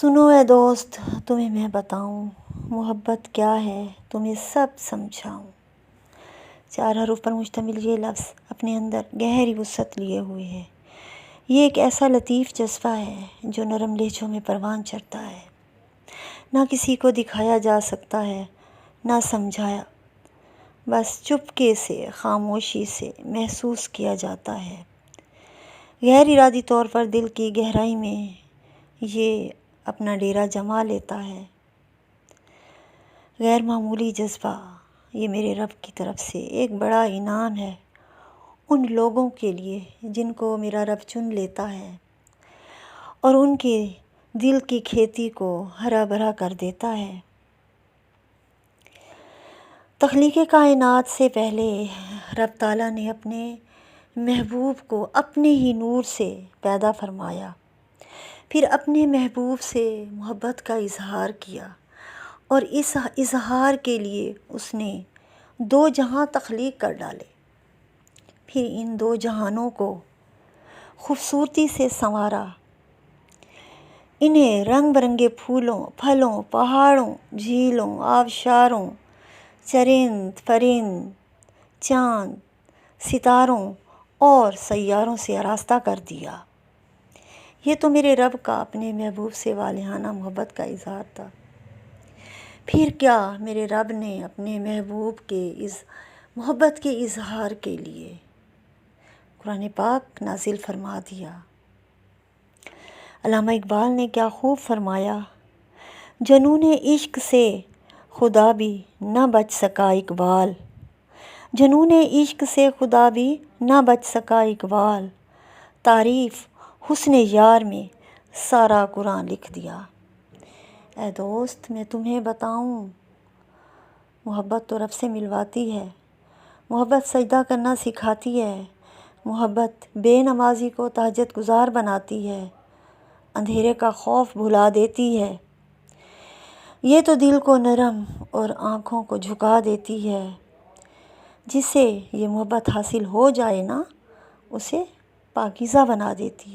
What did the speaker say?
سنو اے دوست، تمہیں میں بتاؤں محبت کیا ہے، تمہیں سب سمجھاؤں۔ 4 حروف پر مشتمل یہ لفظ اپنے اندر گہری وسعت لیے ہوئے ہے۔ یہ ایک ایسا لطیف جذبہ ہے جو نرم لہجوں میں پروان چڑھتا ہے، نہ کسی کو دکھایا جا سکتا ہے نہ سمجھایا، بس چپکے سے خاموشی سے محسوس کیا جاتا ہے۔ غیر ارادی طور پر دل کی گہرائی میں یہ اپنا ڈیرا جما لیتا ہے۔ غیر معمولی جذبہ، یہ میرے رب کی طرف سے ایک بڑا انعام ہے ان لوگوں کے لیے جن کو میرا رب چن لیتا ہے اور ان کے دل کی کھیتی کو ہرا بھرا کر دیتا ہے۔ تخلیق کائنات سے پہلے رب تعالیٰ نے اپنے محبوب کو اپنے ہی نور سے پیدا فرمایا، پھر اپنے محبوب سے محبت کا اظہار کیا اور اس اظہار کے لیے اس نے 2 جہاں تخلیق کر ڈالے، پھر ان 2 جہانوں کو خوبصورتی سے سنوارا، انہیں رنگ برنگے پھولوں، پھلوں، پہاڑوں، جھیلوں، آبشاروں، چرند پرند، چاند، ستاروں اور سیاروں سے آراستہ کر دیا۔ یہ تو میرے رب کا اپنے محبوب سے والہانہ محبت کا اظہار تھا۔ پھر کیا میرے رب نے اپنے محبوب کے اس محبت کے اظہار کے لیے قرآن پاک نازل فرما دیا۔ علامہ اقبال نے کیا خوب فرمایا، جنون عشق سے خدا بھی نہ بچ سکا اقبال، جنون عشق سے خدا بھی نہ بچ سکا اقبال، تعریف حسن یار میں سارا قرآن لکھ دیا۔ اے دوست، میں تمہیں بتاؤں، محبت تو رب سے ملواتی ہے، محبت سجدہ کرنا سکھاتی ہے، محبت بے نمازی کو تہجد گزار بناتی ہے، اندھیرے کا خوف بھلا دیتی ہے، یہ تو دل کو نرم اور آنکھوں کو جھکا دیتی ہے۔ جسے یہ محبت حاصل ہو جائے نا، اسے پاکیزہ بنا دیتی ہے۔